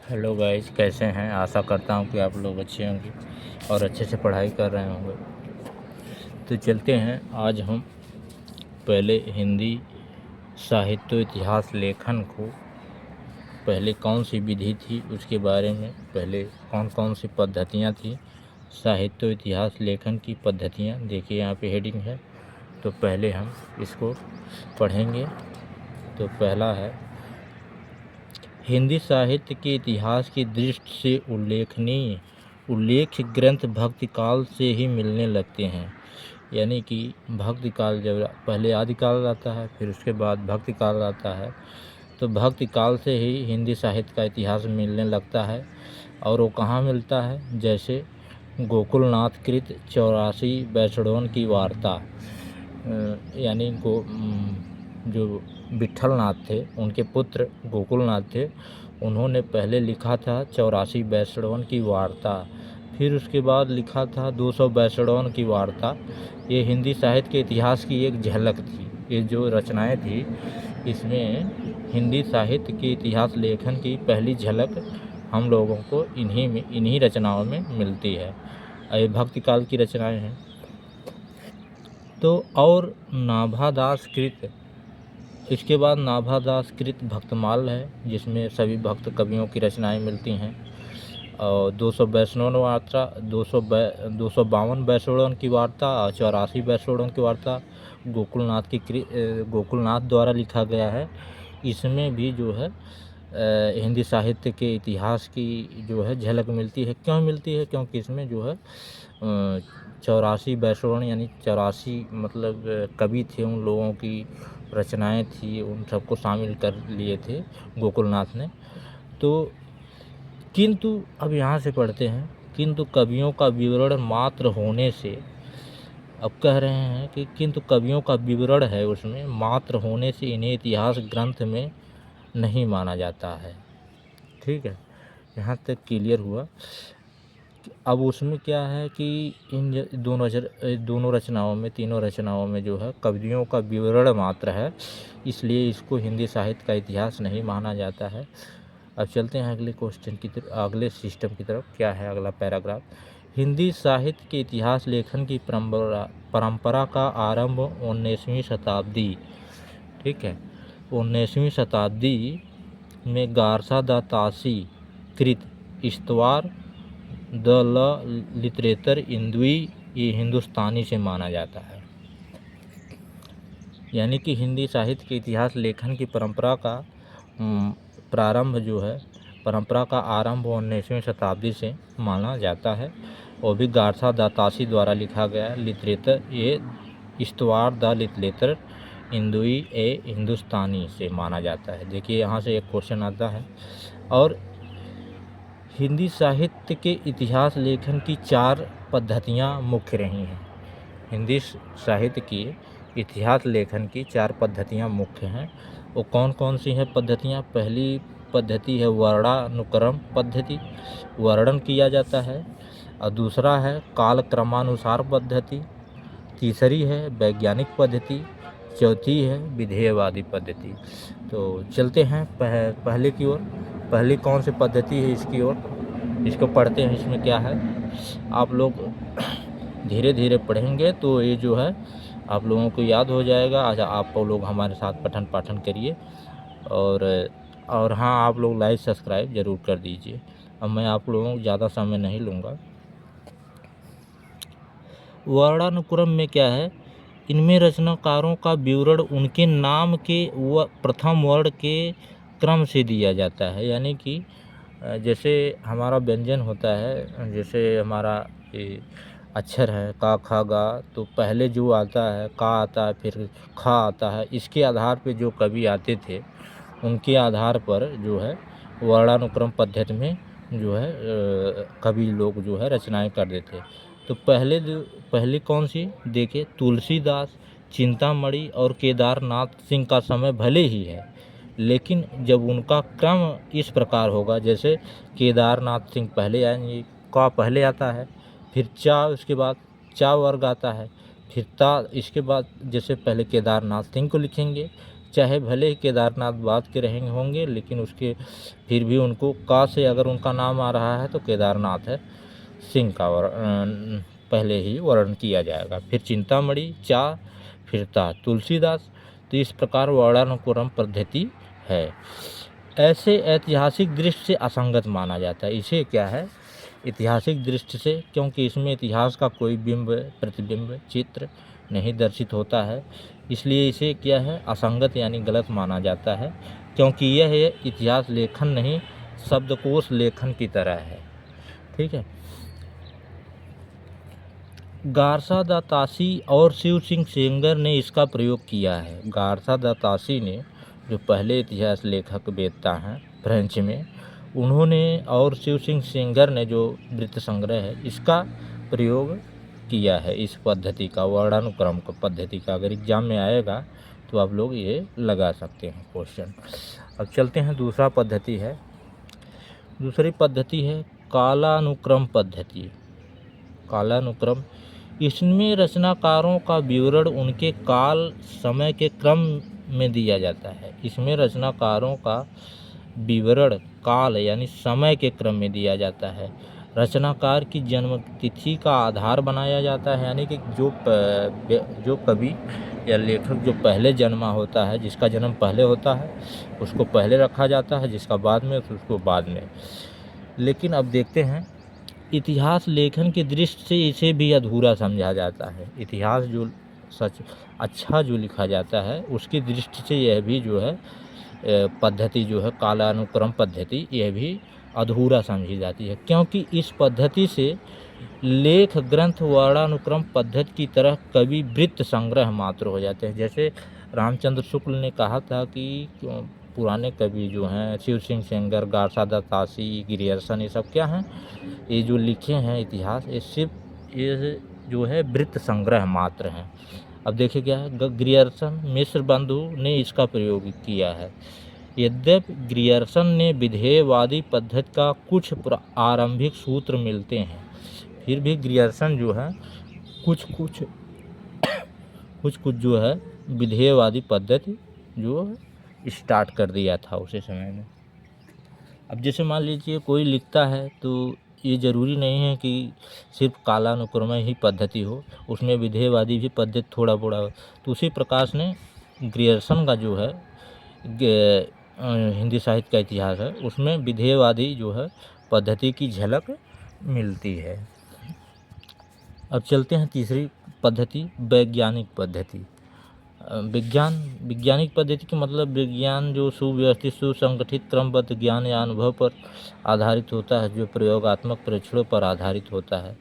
Hello guys, कैसे हैं। आशा करता हूं कि आप लोग अच्छे होंगे और अच्छे से पढ़ाई कर रहे होंगे। तो चलते हैं, आज हम पहले हिंदी साहित्य इतिहास लेखन को पहले कौन सी विधि थी उसके बारे में, पहले कौन कौन सी पद्धतियां थी साहित्य इतिहास लेखन की पद्धतियां। देखिए यहाँ पे हेडिंग है, तो पहले हम इसको पढ़ेंगे। तो पहला है, हिंदी साहित्य के इतिहास की दृष्टि से उल्लेखनीय उल्लेख ग्रंथ भक्ति काल से ही मिलने लगते हैं। यानी कि भक्ति काल, जब पहले आदिकाल आता है फिर उसके बाद भक्ति काल आता है, तो भक्ति काल से ही हिंदी साहित्य का इतिहास मिलने लगता है। और वो कहाँ मिलता है, जैसे गोकुलनाथ कृत 84 बैसड़ोन की वार्ता, यानी जो विट्ठलनाथ थे उनके पुत्र गोकुलनाथ थे, उन्होंने पहले लिखा था 84 बैसड़ोन की वार्ता, फिर उसके बाद लिखा था 200 बैसड़ोन की वार्ता। ये हिंदी साहित्य के इतिहास की एक झलक थी। ये जो रचनाएं थी, इसमें हिंदी साहित्य के इतिहास लेखन की पहली झलक हम लोगों को इन्हीं रचनाओं में मिलती है। ये भक्ति काल की रचनाएं हैं। तो और नाभादास कृत, इसके बाद नाभादास कृत भक्तमाल है, जिसमें सभी भक्त कवियों की रचनाएं मिलती हैं। और 200 बैसड़ोन वार्ता, 252 बैसड़ोन की वार्ता और 84 बैसड़ोन की वार्ता गोकुलनाथ द्वारा लिखा गया है। इसमें भी जो है हिंदी साहित्य के इतिहास की जो है झलक मिलती है। क्यों मिलती है? क्योंकि इसमें जो है 84 बैसड़ोन यानी 84 मतलब कवि थे, उन लोगों की रचनाएं थी, उन सबको शामिल कर लिए थे गोकुलनाथ ने। तो किंतु अब यहाँ से पढ़ते हैं, किंतु कवियों का विवरण मात्र होने से, अब कह रहे हैं कि किंतु कवियों का विवरण है उसमें मात्र होने से इन्हें इतिहास ग्रंथ में नहीं माना जाता है। ठीक है, यहाँ तक क्लियर हुआ। अब उसमें क्या है कि इन दोनों रचनाओं में, तीनों रचनाओं में जो है कवियों का विवरण मात्र है, इसलिए इसको हिंदी साहित्य का इतिहास नहीं माना जाता है। अब चलते हैं अगले क्वेश्चन की तरफ, अगले सिस्टम की तरफ। क्या है अगला पैराग्राफ? हिंदी साहित्य के इतिहास लेखन की परंपरा का आरंभ 19वीं शताब्दी, ठीक है, 19वीं शताब्दी में गारसा द तासी कृत इस्तवार द लिटरेचर इंदुई, ये हिंदुस्तानी से माना जाता है। यानी कि हिंदी साहित्य के इतिहास लेखन की परंपरा का प्रारंभ जो है, परंपरा का आरंभ 19वीं शताब्दी से माना जाता है। और भी गारसा द तासी द्वारा लिखा गया लिटरेचर, ये इस्तवार द लिटरेचर इंदुई ए हिंदुस्तानी से माना जाता है। देखिए यहाँ से एक क्वेश्चन आता है। और हिंदी साहित्य के इतिहास लेखन की 4 पद्धतियाँ मुख्य रही हैं। हिंदी साहित्य की इतिहास लेखन की 4 पद्धतियाँ मुख्य हैं। वो कौन कौन सी हैं पद्धतियाँ? पहली पद्धति है वर्णानुक्रम पद्धति, वर्णन किया जाता है। और दूसरा है कालक्रमानुसार पद्धति, तीसरी है वैज्ञानिक पद्धति, चौथी है विधेयवादी पद्धति। तो चलते हैं पहले की ओर। पहली कौन सी पद्धति है इसकी ओर, इसको पढ़ते हैं। इसमें क्या है, आप लोग धीरे धीरे पढ़ेंगे तो ये जो है आप लोगों को याद हो जाएगा। आज आप लोग हमारे साथ पठन पाठन करिए। और हाँ, आप लोग लाइक सब्सक्राइब ज़रूर कर दीजिए। अब मैं आप लोगों को ज़्यादा समय नहीं लूँगा। वर्णानुक्रम में क्या है, इनमें रचनाकारों का विवरण उनके नाम के प्रथम वर्ण के क्रम से दिया जाता है। यानी कि जैसे हमारा व्यंजन होता है, जैसे हमारा ये अक्षर है का खा गा, तो पहले जो आता है का आता है, फिर खा आता है। इसके आधार पे जो कवि आते थे, उनके आधार पर जो है वर्णानुक्रम पद्धति में जो है कवि लोग जो है रचनाएं कर देते। तो पहले कौन सी देखे, तुलसीदास, चिंतामणि और केदारनाथ सिंह का समय भले ही है, लेकिन जब उनका क्रम इस प्रकार होगा, जैसे केदारनाथ सिंह पहले आएंगे, का पहले आता है, फिर चा, उसके बाद चा वर्ग आता है, फिर ता, इसके बाद जैसे पहले केदारनाथ सिंह को लिखेंगे, चाहे भले ही केदारनाथ बाद के रहेंगे होंगे, लेकिन उसके फिर भी उनको का से अगर उनका नाम आ रहा है तो केदारनाथ है, सिंह का पहले ही वर्ण किया जाएगा। फिर चिंतामणि, चा, फिर ता, तुलसीदास। तो इस प्रकार वर्णानुक्रम पद्धति है। ऐसे ऐतिहासिक दृष्टि से असंगत माना जाता है। इसे क्या है, ऐतिहासिक दृष्टि से, क्योंकि इसमें इतिहास का कोई बिंब, प्रतिबिंब, चित्र नहीं दर्शित होता है, इसलिए इसे क्या है, असंगत यानी गलत माना जाता है, क्योंकि यह इतिहास लेखन नहीं, शब्दकोश लेखन की तरह है। ठीक है। गारसा दा तासी और शिव सिंह सेंगर ने इसका प्रयोग किया है। गारसा दा तासी ने, जो पहले इतिहास लेखक वेदता हैं फ्रेंच में, उन्होंने, और शिव सिंह सेंगर ने जो वृत्त संग्रह है इसका प्रयोग किया है, इस पद्धति का, वर्णानुक्रम का पद्धति का। अगर एग्जाम में आएगा तो आप लोग ये लगा सकते हैं क्वेश्चन। अब चलते हैं, दूसरी पद्धति है कालानुक्रम पद्धति। कालानुक्रम, इसमें रचनाकारों का विवरण उनके काल समय के क्रम में दिया जाता है। इसमें रचनाकारों का विवरण काल यानी समय के क्रम में दिया जाता है। रचनाकार की जन्म तिथि का आधार बनाया जाता है, यानी कि जो कवि या लेखक जो पहले जन्मा होता है, जिसका जन्म पहले होता है उसको पहले रखा जाता है, जिसका बाद में उसको बाद में। लेकिन अब देखते हैं, इतिहास लेखन की दृष्टि से इसे भी अधूरा समझा जाता है। इतिहास जो सच अच्छा जो लिखा जाता है उसकी दृष्टि से यह भी जो है पद्धति जो है कालानुक्रम पद्धति, यह भी अधूरा समझी जाती है, क्योंकि इस पद्धति से लेख ग्रंथ वर्णानुक्रम पद्धति की तरह कवि वृत्त संग्रह मात्र हो जाते हैं। जैसे रामचंद्र शुक्ल ने कहा था कि पुराने कवि जो हैं, शिव सिंह सेंगर, गारसा दा तासी, ग्रियर्सन, ये सब क्या हैं, ये जो लिखे हैं इतिहास, ये सिर्फ ये जो है वृत्त संग्रह मात्र हैं। अब देखिए क्या है, ग्रियर्सन मिश्र बंधु ने इसका प्रयोग किया है। यद्यपि ग्रियर्सन ने विधेयवादी पद्धति का कुछ आरंभिक सूत्र मिलते हैं, फिर भी ग्रियर्सन जो है कुछ जो है विधेयवादी पद्धति जो स्टार्ट कर दिया था उसी समय में। अब जैसे मान लीजिए कोई लिखता है तो ये ज़रूरी नहीं है कि सिर्फ कालानुक्रम ही पद्धति हो, उसमें विधेयवादी भी पद्धति थोड़ा बड़ा हो। तो उसी प्रकार से ग्रियर्सन का जो है हिंदी साहित्य का इतिहास है, उसमें विधेयवादी जो है पद्धति की झलक मिलती है। अब चलते हैं तीसरी पद्धति, वैज्ञानिक पद्धति। वैज्ञानिक पद्धति के मतलब विज्ञान जो सुव्यवस्थित, सुसंगठित, क्रमबद्ध ज्ञान या अनुभव पर आधारित होता है, जो प्रयोगात्मक परीक्षणों पर आधारित होता है।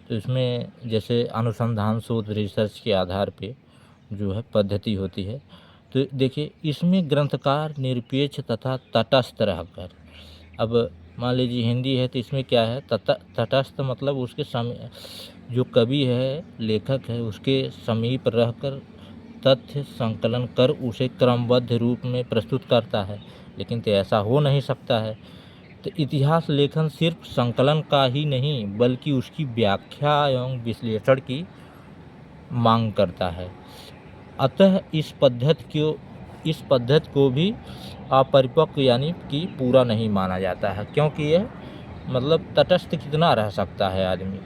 तो इसमें जैसे अनुसंधान, शोध, रिसर्च के आधार पे जो है पद्धति होती है। तो देखिए, इसमें ग्रंथकार निरपेक्ष तथा तटस्थ रहकर, अब मान लीजिए हिंदी है तो इसमें क्या है, तटस्थ मतलब उसके जो कवि है, लेखक है, उसके समीप रहकर तथ्य संकलन कर उसे क्रमबद्ध रूप में प्रस्तुत करता है। लेकिन तो ऐसा हो नहीं सकता है। तो इतिहास लेखन सिर्फ संकलन का ही नहीं बल्कि उसकी व्याख्या एवं विश्लेषण की मांग करता है। अतः इस पद्धति को भी अपरिपक्व यानी कि पूरा नहीं माना जाता है, क्योंकि यह मतलब तटस्थ कितना रह सकता है आदमी।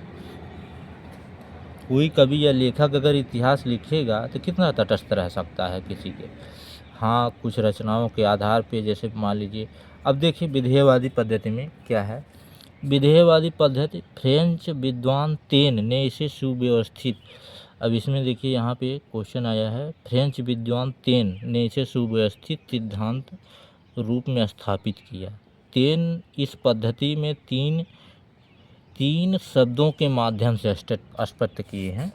कोई कवि या लेखक अगर इतिहास लिखेगा तो कितना तटस्थ रह सकता है किसी के। हाँ, कुछ रचनाओं के आधार पे, जैसे मान लीजिए, अब देखिए विधेयवादी पद्धति में क्या है। विधेयवादी पद्धति फ्रेंच विद्वान तेन ने इसे सुव्यवस्थित, अब इसमें देखिए यहाँ पे क्वेश्चन आया है, फ्रेंच विद्वान तेन ने इसे सुव्यवस्थित सिद्धांत रूप में स्थापित किया। तेन इस पद्धति में तीन शब्दों के माध्यम से स्पष्ट किए हैं।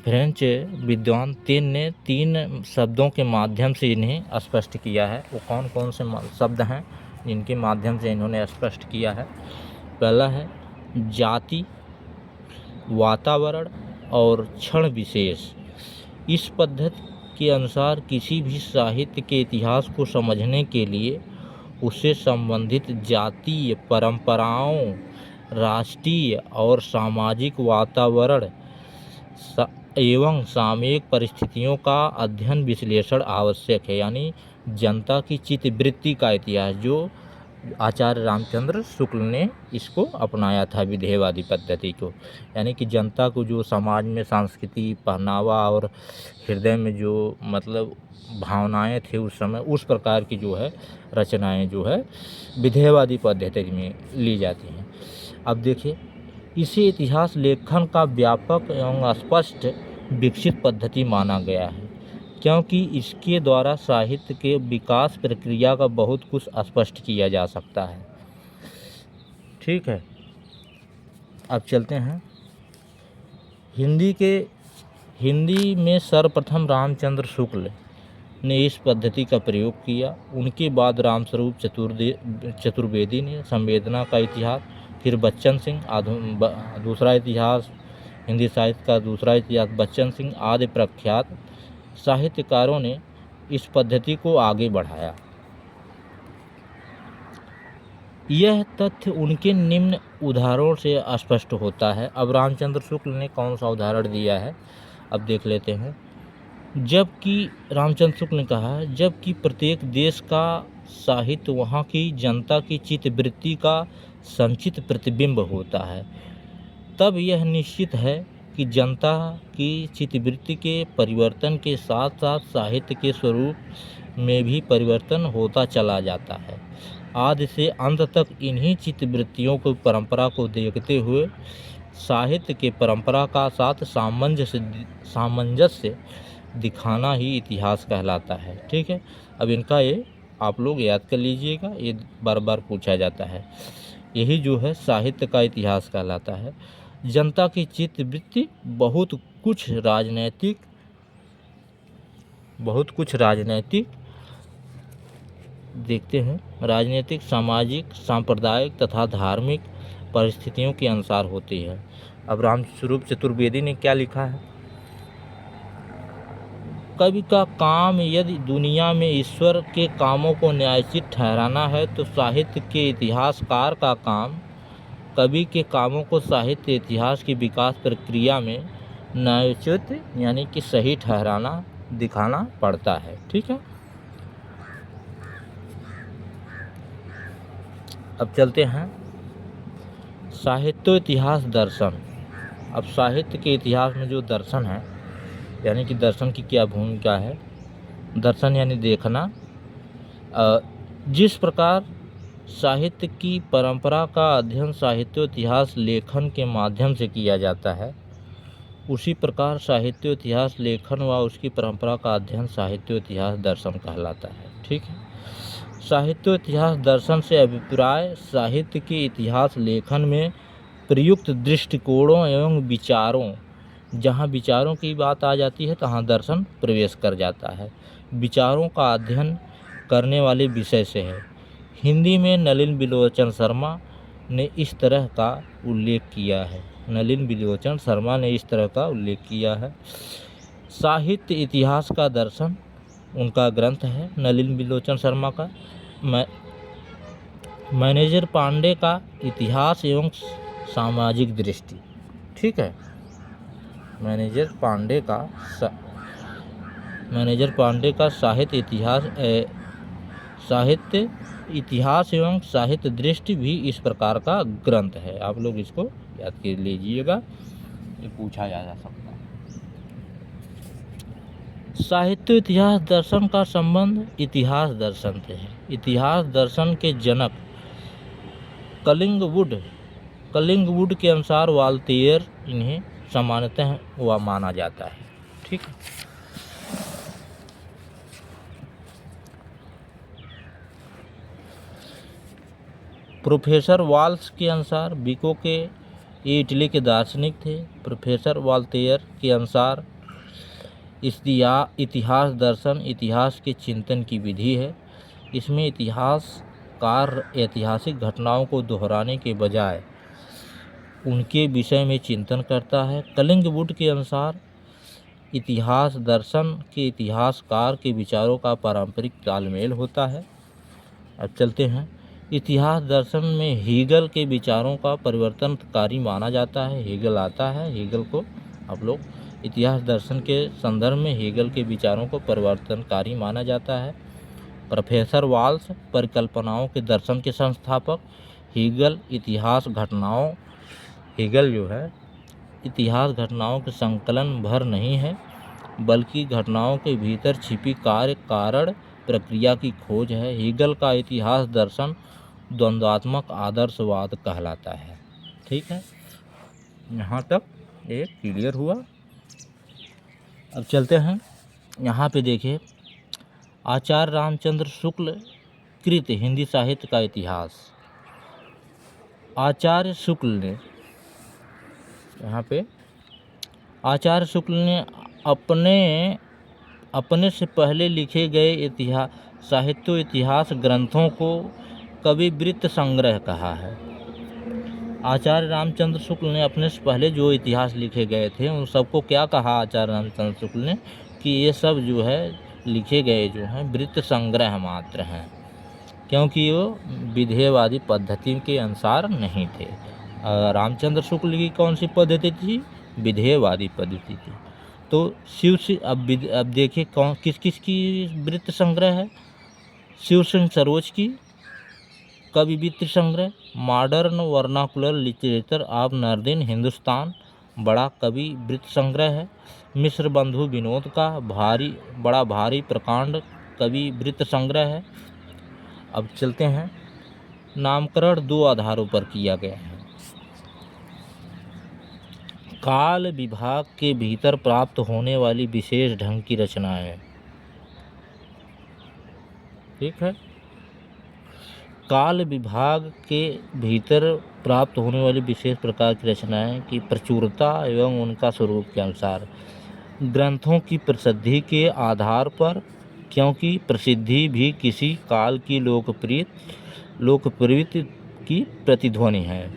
फ्रेंच विद्वान तेन ने 3 शब्दों के माध्यम से इन्हें स्पष्ट किया है। वो कौन कौन से शब्द हैं जिनके माध्यम से इन्होंने स्पष्ट किया है? पहला है जाति, वातावरण और क्षण विशेष। इस पद्धति के अनुसार किसी भी साहित्य के इतिहास को समझने के लिए उससे संबंधित जातीय परंपराओं, राष्ट्रीय और सामाजिक वातावरण एवं सामयिक परिस्थितियों का अध्ययन विश्लेषण आवश्यक है। यानी जनता की चित्तवृत्ति का इतिहास, जो आचार्य रामचंद्र शुक्ल ने इसको अपनाया था विधेयवादी पद्धति को। यानी कि जनता को जो समाज में संस्कृति, पहनावा और हृदय में जो मतलब भावनाएं थे उस समय, उस प्रकार की जो है रचनाएं जो है विधेयवादी पद्धति में ली जाती हैं। अब देखिए, इसे इतिहास लेखन का व्यापक एवं स्पष्ट विकसित पद्धति माना गया है, क्योंकि इसके द्वारा साहित्य के विकास प्रक्रिया का बहुत कुछ स्पष्ट किया जा सकता है। ठीक है, अब चलते हैं हिंदी में सर्वप्रथम रामचंद्र शुक्ल ने इस पद्धति का प्रयोग किया। उनके बाद रामस्वरूप चतुर्वेदी ने संवेदना का इतिहास, फिर बच्चन सिंह दूसरा इतिहास, हिंदी साहित्य का दूसरा इतिहास बच्चन सिंह आदि प्रख्यात साहित्यकारों ने इस पद्धति को आगे बढ़ाया। यह तथ्य उनके निम्न उदाहरणों से स्पष्ट होता है। अब रामचंद्र शुक्ल ने कौन सा उदाहरण दिया है, अब देख लेते हैं। जबकि रामचंद्र शुक्ल ने कहा, जबकि प्रत्येक देश का साहित्य वहाँ की जनता की चित्तवृत्ति का संचित प्रतिबिंब होता है, तब यह निश्चित है कि जनता की चित्तवृत्ति के परिवर्तन के साथ साथ साहित्य के स्वरूप में भी परिवर्तन होता चला जाता है। आदि से अंत तक इन्हीं चित्तवृत्तियों को परंपरा को देखते हुए साहित्य के परंपरा का साथ सामंजस्य दिखाना ही इतिहास कहलाता है। ठीक है, अब इनका ये आप लोग याद कर लीजिएगा, ये बार बार पूछा जाता है। यही जो है साहित्य का इतिहास कहलाता है। जनता की चित्तवृत्ति बहुत कुछ राजनैतिक देखते हैं, राजनीतिक, सामाजिक, सांप्रदायिक तथा धार्मिक परिस्थितियों के अनुसार होती है। अब रामस्वरूप चतुर्वेदी ने क्या लिखा है, कवि का काम यदि दुनिया में ईश्वर के कामों को न्यायोचित ठहराना है, तो साहित्य के इतिहासकार का काम कवि के कामों को साहित्य इतिहास की विकास प्रक्रिया में न्यायोचित यानी कि सही ठहराना दिखाना पड़ता है। ठीक है, अब चलते हैं साहित्य इतिहास दर्शन। अब साहित्य के इतिहास में जो दर्शन है, यानी कि दर्शन की क्या भूमिका है। दर्शन यानी देखना। जिस प्रकार साहित्य की परंपरा का अध्ययन साहित्य इतिहास लेखन के माध्यम से किया जाता है, उसी प्रकार साहित्य इतिहास लेखन व उसकी परंपरा का अध्ययन साहित्य इतिहास दर्शन कहलाता है। ठीक है, साहित्य इतिहास दर्शन से अभिप्राय साहित्य के इतिहास लेखन में प्रयुक्त दृष्टिकोणों एवं विचारों, जहाँ विचारों की बात आ जाती है तहाँ दर्शन प्रवेश कर जाता है, विचारों का अध्ययन करने वाले विषय से है। हिंदी में नलिन बिलोचन शर्मा ने इस तरह का उल्लेख किया है। नलिन बिलोचन शर्मा ने इस तरह का उल्लेख किया है। साहित्य इतिहास का दर्शन उनका ग्रंथ है नलिन बिलोचन शर्मा का। मैनेजर पांडे का इतिहास एवं सामाजिक दृष्टि। ठीक है, मैनेजर पांडे का साहित्य इतिहास एवं साहित्य दृष्टि भी इस प्रकार का ग्रंथ है। आप लोग इसको याद कर लीजिएगा, ये पूछा जा सकता है। साहित्य इतिहास दर्शन का संबंध इतिहास दर्शन से है। इतिहास दर्शन के जनक कलिंगवुड के अनुसार वाल्टियर इन्हें सामान्यतः वह माना जाता है। ठीक है, प्रोफेसर वाल्स के अनुसार बिको के, ये इटली के दार्शनिक थे। प्रोफेसर वाल्टियर के अनुसार इतिहास दर्शन इतिहास के चिंतन की विधि है। इसमें इतिहासकार ऐतिहासिक घटनाओं को दोहराने के बजाय उनके विषय में चिंतन करता है। कलिंगवुड के अनुसार इतिहास दर्शन के इतिहासकार के विचारों का पारंपरिक तालमेल होता है। अब चलते हैं, इतिहास दर्शन में हीगल के विचारों का परिवर्तनकारी माना जाता है। हीगल आता है, हीगल को आप लोग इतिहास दर्शन के संदर्भ में हेगल के विचारों को परिवर्तनकारी माना जाता है। प्रोफेसर वाल्स परिकल्पनाओं के दर्शन के संस्थापक। हेगल जो है इतिहास घटनाओं के संकलन भर नहीं है, बल्कि घटनाओं के भीतर छिपी कार्य कारण प्रक्रिया की खोज है। हेगल का इतिहास दर्शन द्वंद्वात्मक आदर्शवाद कहलाता है। ठीक है, यहाँ तक एक क्लियर हुआ। अब चलते हैं यहाँ पे देखिए, आचार्य रामचंद्र शुक्ल कृत हिंदी साहित्य का इतिहास। आचार्य शुक्ल ने यहाँ पे आचार्य शुक्ल ने अपने से पहले लिखे गए साहित्य इतिहास ग्रंथों को कवि वृत्त संग्रह कहा है। आचार्य रामचंद्र शुक्ल ने अपने से पहले जो इतिहास लिखे गए थे उन सबको क्या कहा आचार्य रामचंद्र शुक्ल ने, कि ये सब जो है लिखे गए जो हैं वृत्त संग्रह मात्र हैं, क्योंकि वो विधेयवादी पद्धति के अनुसार नहीं थे। रामचंद्र शुक्ल की कौन सी पद्धति थी? विधेयवादी पद्धति थी। तो शिव से अब देखिए किस की वृत्त संग्रह है? शिव सिंह सरोज की कवि वृत्त संग्रह, modern vernacular literature of northern Hindustan बड़ा कवि वृत्त संग्रह है। मिश्र बंधु विनोद का बड़ा भारी प्रकांड कवि वृत्त संग्रह है। अब चलते हैं, नामकरण 2 आधारों पर किया गया है। काल विभाग के भीतर प्राप्त होने वाली विशेष ढंग की रचनाएं। ठीक है, काल विभाग के भीतर प्राप्त होने वाली विशेष प्रकार की रचनाएं की प्रचुरता एवं उनका स्वरूप के अनुसार ग्रंथों की प्रसिद्धि के आधार पर, क्योंकि प्रसिद्धि भी किसी काल की लोकप्रियता की प्रतिध्वनि है।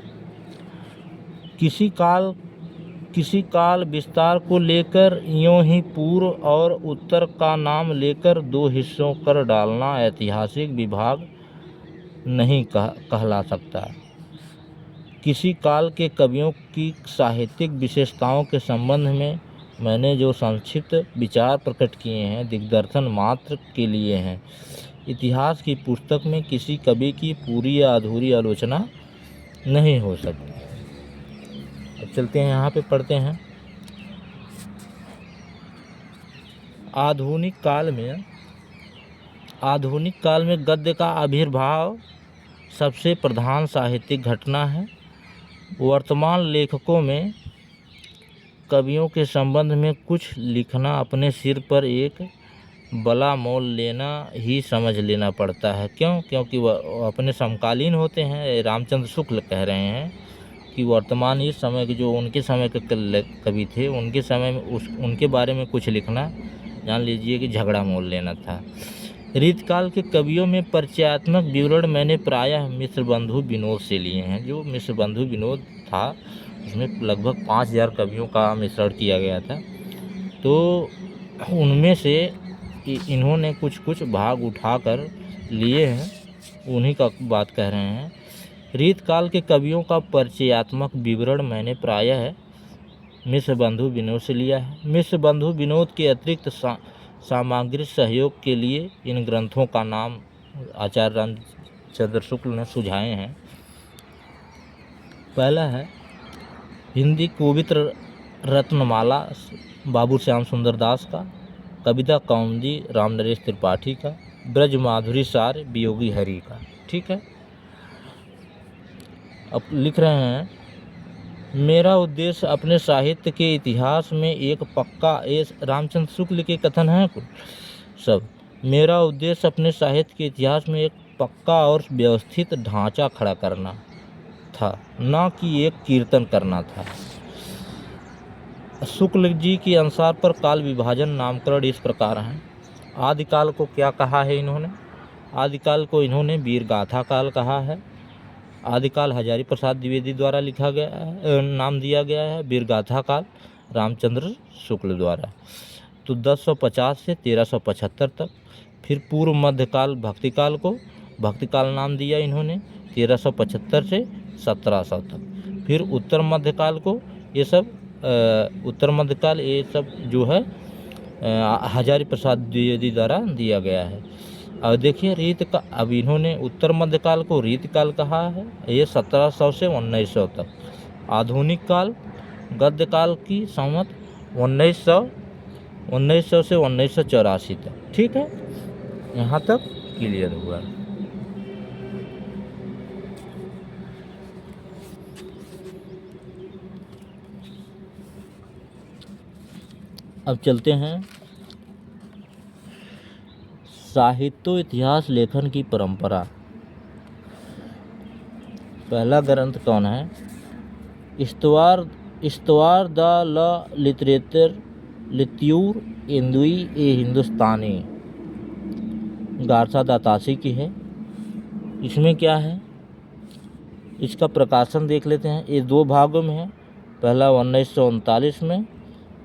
किसी काल विस्तार को लेकर यूं ही पूर्व और उत्तर का नाम लेकर 2 हिस्सों कर डालना ऐतिहासिक विभाग नहीं कहला सकता। किसी काल के कवियों की साहित्यिक विशेषताओं के संबंध में मैंने जो संक्षिप्त विचार प्रकट किए हैं दिग्दर्शन मात्र के लिए हैं। इतिहास की पुस्तक में किसी कवि की पूरी या अधूरी आलोचना नहीं हो सकती। अब चलते हैं, यहाँ पे पढ़ते हैं। आधुनिक काल में गद्य का आविर्भाव सबसे प्रधान साहित्यिक घटना है। वर्तमान लेखकों में कवियों के संबंध में कुछ लिखना अपने सिर पर एक बला मोल लेना ही समझ लेना पड़ता है। क्यों? क्योंकि वह अपने समकालीन होते हैं। रामचंद्र शुक्ल कह रहे हैं कि वर्तमान इस समय के जो उनके समय के कवि थे, उनके समय में उनके बारे में कुछ लिखना जान लीजिए कि झगड़ा मोल लेना था। रीतकाल के कवियों में परिचयात्मक विवरण मैंने प्रायः मिश्र बंधु विनोद से लिए हैं। जो मिश्र बंधु विनोद था उसमें लगभग 5000 कवियों का मिश्रण किया गया था, तो उनमें से इन्होंने कुछ भाग उठाकर लिए हैं, उन्हीं का बात कह रहे हैं। रीतकाल के कवियों का परिचयात्मक विवरण मैंने प्रायः मिश्र बंधु विनोद से लिया है। मिश्र बंधु विनोद के अतिरिक्त सामग्री सहयोग के लिए इन ग्रंथों का नाम आचार्य रामचंद्र शुक्ल ने सुझाए हैं। पहला है हिंदी कवित्र रत्नमाला बाबू श्याम सुंदर दास का, कविता कौमुदी रामनरेश त्रिपाठी का, ब्रज माधुरी सार वियोगी हरि का। ठीक है, अब लिख रहे हैं, मेरा उद्देश्य अपने साहित्य के इतिहास में एक पक्का रामचंद्र शुक्ल के कथन हैं सब। मेरा उद्देश्य अपने साहित्य के इतिहास में एक पक्का और व्यवस्थित ढांचा खड़ा करना था, न कि एक कीर्तन करना था। शुक्ल जी के अनुसार पर काल विभाजन नामकरण इस प्रकार हैं। आदिकाल को क्या कहा है इन्होंने? आदिकाल को इन्होंने वीरगाथा काल कहा है। आदिकाल हजारी प्रसाद द्विवेदी द्वारा लिखा गया है, नाम दिया गया है वीरगाथा काल रामचंद्र शुक्ल द्वारा। तो 1050 से 1375 तक। फिर पूर्व मध्यकाल भक्तिकाल को भक्तिकाल नाम दिया इन्होंने 1375 से 1700 तक। फिर उत्तर मध्यकाल को ये सब उत्तर मध्यकाल, ये सब जो है हजारी प्रसाद द्विवेदी द्वारा दिया गया है। और देखिए रीत का, अब इन्होंने उत्तर मध्यकाल को रीतकाल कहा है, ये 1700 से 1900 तक। आधुनिक काल गद्य काल की संवत 1900 से 1984 तक। ठीक है, यहाँ तक क्लियर हुआ। अब चलते हैं साहित्य इतिहास लेखन की परंपरा। पहला ग्रंथ कौन है? इस्तवार द ल लिटरेचर लित्यूर हिंदुई ए हिंदुस्तानी, गारसा दातासी की है। इसमें क्या है, इसका प्रकाशन देख लेते हैं। ये 2 भागों में है, पहला 1939 में,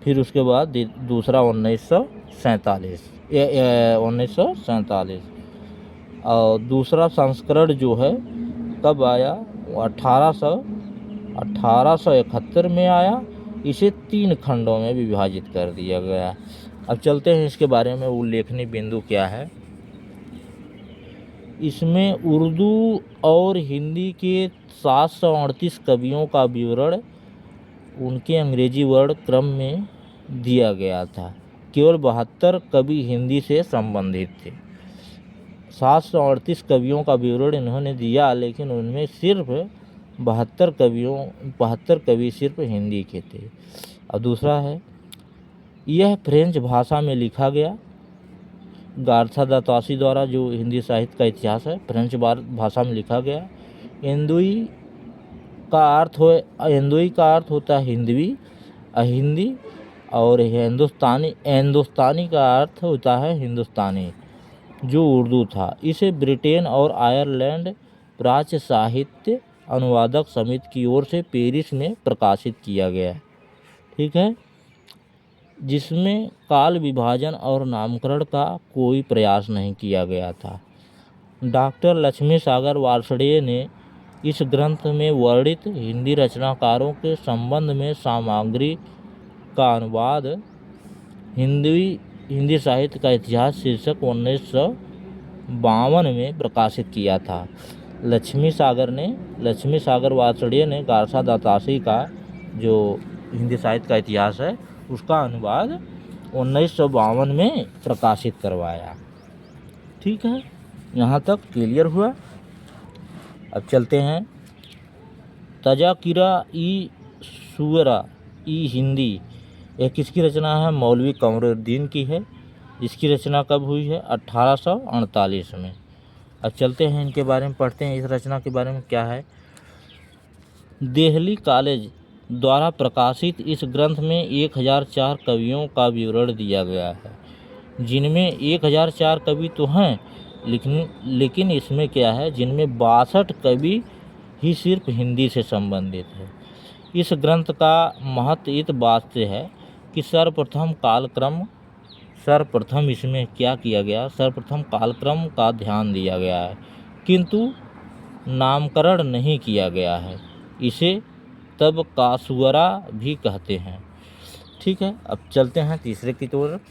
फिर उसके बाद दूसरा 1947 और दूसरा संस्करण जो है कब आया? 1871 में आया। इसे 3 खंडों में विभाजित कर दिया गया। अब चलते हैं इसके बारे में, उल्लेखनीय बिंदु क्या है। इसमें उर्दू और हिंदी के 738 कवियों का विवरण उनके अंग्रेजी वर्ण क्रम में दिया गया था। केवल 72 कवि हिंदी से संबंधित थे। 738 कवियों का विवरण इन्होंने दिया, लेकिन उनमें सिर्फ 72 कवि सिर्फ हिंदी के थे। और दूसरा है, यह फ्रेंच भाषा में लिखा गया। गारसा दातासी द्वारा जो हिंदी साहित्य का इतिहास है, फ्रेंच भाषा में लिखा गया। हिंदुई का अर्थ होता है हिंदवी, हिंदी, और हिंदुस्तानी का अर्थ होता है हिंदुस्तानी, जो उर्दू था। इसे ब्रिटेन और आयरलैंड प्राच्य साहित्य अनुवादक समिति की ओर से पेरिस में प्रकाशित किया गया। ठीक है, जिसमें काल विभाजन और नामकरण का कोई प्रयास नहीं किया गया था। डॉक्टर लक्ष्मी सागर वार्ष्णेय ने इस ग्रंथ में वर्णित हिंदी रचनाकारों के संबंध में सामग्री का अनुवाद हिंदी साहित्य का इतिहास शीर्षक 1952 में प्रकाशित किया था। लक्ष्मी सागर वार्ष्णेय ने गारसा दातासी का जो हिंदी साहित्य का इतिहास है उसका अनुवाद 1952 में प्रकाशित करवाया। ठीक है, यहाँ तक क्लियर हुआ। अब चलते हैं तजाकिरा ई सुवरा ई हिंदी, यह किसकी रचना है? मौलवी कमरुद्दीन की है। इसकी रचना कब हुई है? 1848 में। अब चलते हैं इनके बारे में पढ़ते हैं, इस रचना के बारे में क्या है। दिल्ली कॉलेज द्वारा प्रकाशित इस ग्रंथ में 1004 कवियों का विवरण दिया गया है, जिनमें 1004 कवि तो हैं, लेकिन इसमें क्या है, जिनमें 62 कवि ही सिर्फ हिंदी से संबंधित है। इस ग्रंथ का महत्व इस बात से है कि सर्वप्रथम इसमें क्या किया गया, सर्वप्रथम कालक्रम का ध्यान दिया गया है, किंतु नामकरण नहीं किया गया है। इसे तब कासुवरा भी कहते हैं। ठीक है, अब चलते हैं तीसरे की तरफ।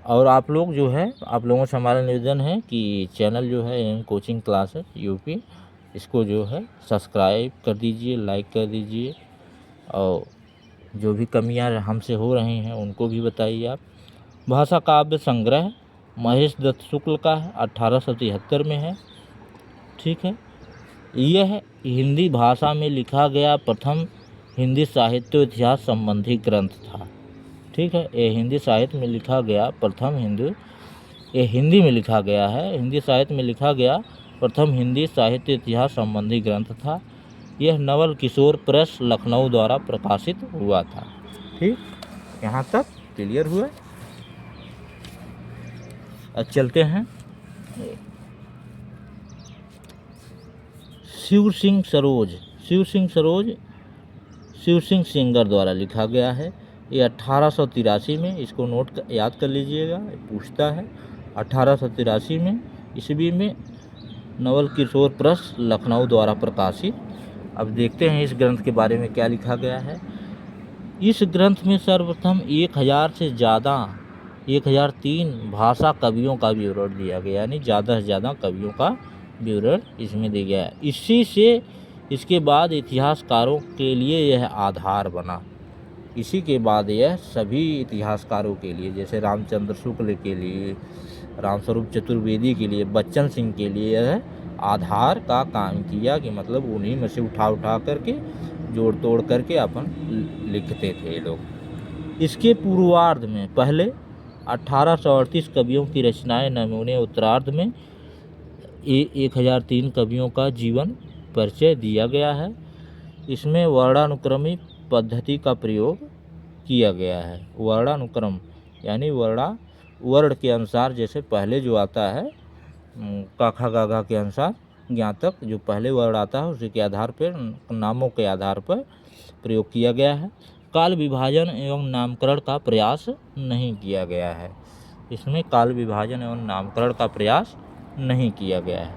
और आप लोगों से हमारा निवेदन है कि चैनल जो है एम कोचिंग क्लासेस यूपी, इसको जो है सब्सक्राइब कर दीजिए, लाइक कर दीजिए, और जो भी कमियां हमसे हो रही हैं उनको भी बताइए आप। भाषा काव्य संग्रह महेश दत्त शुक्ल का है, 1873 में है। ठीक है, यह हिंदी भाषा में लिखा गया प्रथम हिंदी साहित्य इतिहास संबंधी ग्रंथ था। ठीक है, ये हिंदी साहित्य में लिखा गया हिंदी में लिखा गया है, हिंदी साहित्य में लिखा गया प्रथम हिंदी साहित्य इतिहास संबंधी ग्रंथ था। यह नवल किशोर प्रेस लखनऊ द्वारा प्रकाशित हुआ था। ठीक, यहाँ तक क्लियर हुआ। अब चलते हैं शिव सिंह सिंगर द्वारा लिखा गया है। ये 1883 में, इसको याद कर लीजिएगा, पूछता है 1883 में ईस्वी में नवल किशोर प्रेस लखनऊ द्वारा प्रकाशित। अब देखते हैं इस ग्रंथ के बारे में क्या लिखा गया है। इस ग्रंथ में सर्वप्रथम 1000 से ज़्यादा 1003 भाषा कवियों का विवरण दिया गया, यानी ज़्यादा से ज़्यादा कवियों का विवरण इसमें दिया गया है। इसी से इसके बाद इतिहासकारों के लिए यह आधार बना। इसी के बाद यह सभी इतिहासकारों के लिए, जैसे रामचंद्र शुक्ल के लिए, रामस्वरूप चतुर्वेदी के लिए, बच्चन सिंह के लिए यह आधार का काम किया कि मतलब उन्हीं में से उठा करके जोड़ तोड़ करके अपन लिखते थे ये लोग। इसके पूर्वार्ध में पहले 1838 कवियों की रचनाएं नमूने, उत्तरार्ध में 1003 कवियों का जीवन परिचय दिया गया है। इसमें वर्णानुक्रमिक पद्धति का प्रयोग किया गया है। वर्णानुक्रम यानी वर्ण के अनुसार, जैसे पहले जो आता है काखा गाघा के अनुसार ज्ञातक जो पहले वर्ण आता है उसी के आधार पर, नामों के आधार पर प्रयोग किया गया है। काल विभाजन एवं नामकरण का प्रयास नहीं किया गया है। इसमें काल विभाजन एवं नामकरण का प्रयास नहीं किया गया है।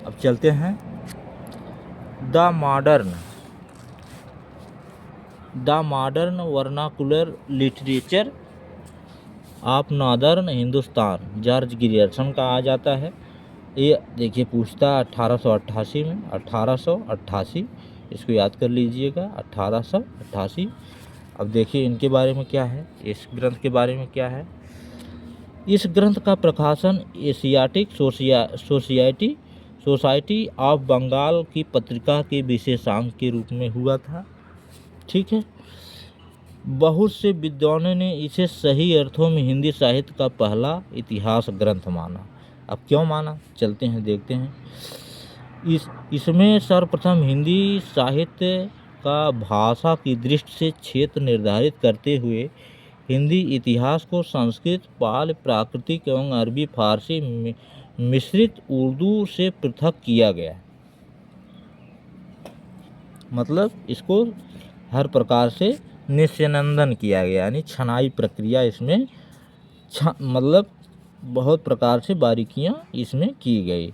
अब चलते हैं the modern vernacular literature of northern Hindustan, George Grierson का आ जाता है। ये देखिए पूछता है 1888 में, 1888 इसको याद कर लीजिएगा, 1888। अब देखिए इनके बारे में क्या है, इस ग्रंथ के बारे में क्या है। इस ग्रंथ का प्रकाशन एशियाटिक सोसाइटी ऑफ बंगाल की पत्रिका के विशेषांक के रूप में हुआ था। ठीक है। बहुत से विद्वानों ने इसे सही अर्थों में हिंदी साहित्य का पहला इतिहास ग्रंथ माना। अब क्यों माना, चलते हैं देखते हैं। इसमें सर्वप्रथम हिंदी साहित्य का भाषा की दृष्टि से क्षेत्र निर्धारित करते हुए हिंदी इतिहास को संस्कृत, पाल, प्राकृतिक एवं अरबी फारसी मिश्रित उर्दू से पृथक किया गया। मतलब इसको हर प्रकार से निस्यंदन किया गया, यानी छनाई प्रक्रिया इसमें मतलब बहुत प्रकार से बारीकियां इसमें की गई।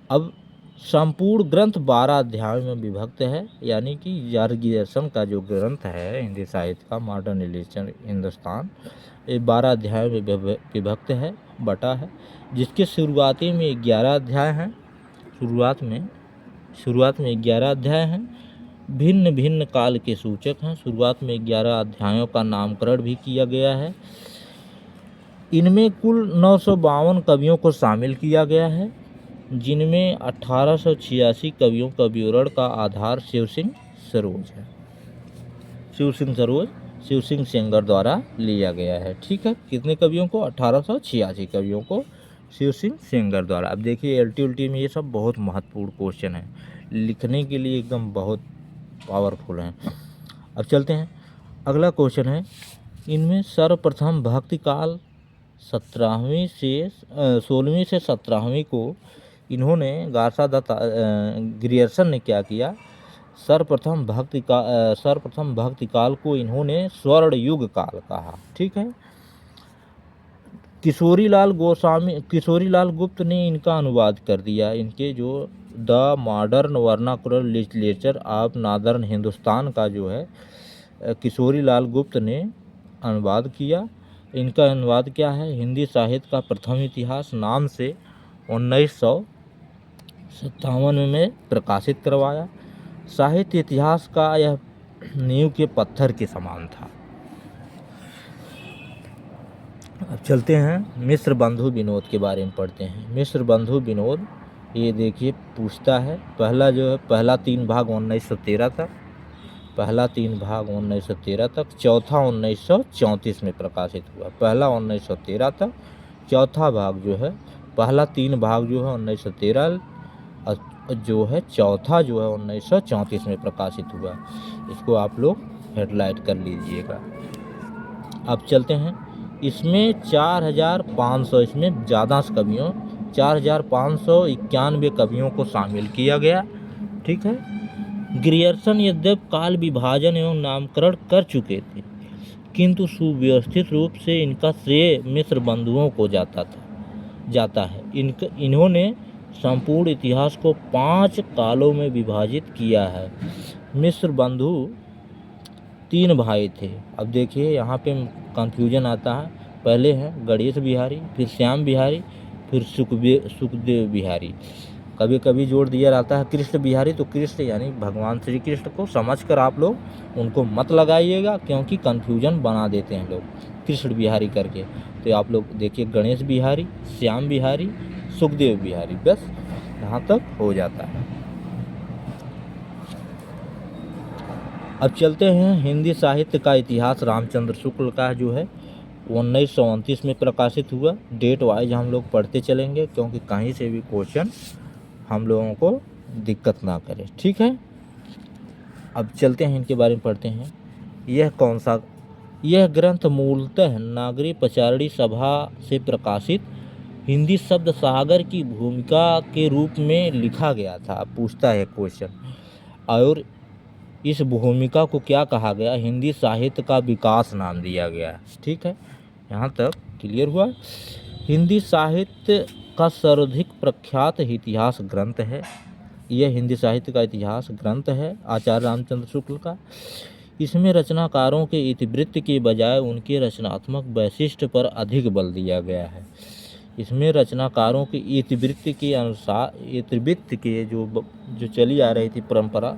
अब संपूर्ण ग्रंथ 12 अध्यायों में विभक्त है, यानी कि जॉर्ज ग्रियर्सन का जो ग्रंथ है हिंदी साहित्य का मॉडर्न लिटरेचर हिंदुस्तान, ये 12 अध्यायों में विभक्त है, बटा है, जिसके शुरुआती में 11 अध्याय हैं। शुरुआत में 11 अध्याय हैं, भिन्न भिन्न काल के सूचक हैं। शुरुआत में 11 अध्यायों का नामकरण भी किया गया है। इनमें कुल 952 कवियों को शामिल किया गया है, जिनमें 1886 कवियों का विवरण का आधार शिव सिंह सरोज है। शिव सिंह सेंगर द्वारा लिया गया है। ठीक है, कितने कवियों को, 1886 कवियों को शिव सिंह सेंगर द्वारा। अब देखिए LT में ये सब बहुत महत्वपूर्ण क्वेश्चन है, लिखने के लिए एकदम बहुत पावरफुल हैं। अब चलते हैं, अगला क्वेश्चन है, इनमें सर्वप्रथम भक्ति काल 16वीं से 17वीं को इन्होंने ग्रियर्सन ने क्या किया, सर्वप्रथम भक्ति काल को इन्होंने स्वर्ण युग काल कहा। ठीक है। किशोरीलाल गुप्त ने इनका अनुवाद कर दिया। इनके जो the modern vernacular literature of northern Hindustan का जो है किशोरीलाल गुप्त ने अनुवाद किया। इनका अनुवाद क्या है, हिंदी साहित्य का प्रथम इतिहास नाम से 1957 में प्रकाशित करवाया। साहित्य इतिहास का यह नींव के पत्थर के समान था। अब चलते हैं मिश्र बंधु विनोद के बारे में पढ़ते हैं। मिश्र बंधु विनोद, ये देखिए पूछता है, पहला 3 भाग 1913 तक, चौथा 1934 में प्रकाशित हुआ। पहला 1913 तक, चौथा भाग जो है, पहला 3 भाग जो है 1913 जो है, चौथा जो है 1934 में प्रकाशित हुआ। इसको आप लोग हेडलाइट कर लीजिएगा। अब चलते हैं, इसमें 4500, इसमें ज़्यादा कवियों 4591 कवियों को शामिल किया गया। ठीक है। ग्रियर्सन यद्यपि काल विभाजन एवं नामकरण कर चुके थे, किंतु सुव्यवस्थित रूप से इनका श्रेय मिश्र बंधुओं को जाता है। इन्होंने संपूर्ण इतिहास को 5 कालों में विभाजित किया है। मिश्र बंधु 3 भाई थे। अब देखिए यहाँ पे कंफ्यूजन आता है, पहले हैं गणेश बिहारी, फिर श्याम बिहारी, फिर सुखदेव बिहारी। कभी कभी जोड़ दिया जाता है कृष्ण बिहारी, तो कृष्ण यानी भगवान श्री कृष्ण को समझकर आप लोग उनको मत लगाइएगा, क्योंकि कंफ्यूजन बना देते हैं लोग कृष्ण बिहारी करके। तो आप लोग देखिए गणेश बिहारी, श्याम बिहारी, सुखदेव बिहारी, बस यहाँ तक हो जाता है। अब चलते हैं हिंदी साहित्य का इतिहास। रामचंद्र शुक्ल का जो है 1929 में प्रकाशित हुआ। डेट वाइज हम लोग पढ़ते चलेंगे, क्योंकि कहीं से भी क्वेश्चन हम लोगों को दिक्कत ना करे, ठीक है। अब चलते हैं इनके बारे में पढ़ते हैं। यह ग्रंथ मूलतः नागरी पचारणी सभा से प्रकाशित हिंदी शब्द सागर की भूमिका के रूप में लिखा गया था। पूछता है क्वेश्चन, और इस भूमिका को क्या कहा गया? हिंदी साहित्य का विकास नाम दिया गया, ठीक है। यहाँ तक क्लियर हुआ। हिंदी साहित्य का सर्वाधिक प्रख्यात इतिहास ग्रंथ है। यह हिंदी साहित्य का इतिहास ग्रंथ है आचार्य रामचंद्र शुक्ल का। इसमें रचनाकारों के इतिवृत्त के बजाय उनके रचनात्मक वैशिष्ट्य पर अधिक बल दिया गया है। इसमें रचनाकारों के इतिवृत्त के अनुसार, इतिवृत्त के जो चली आ रही थी परंपरा,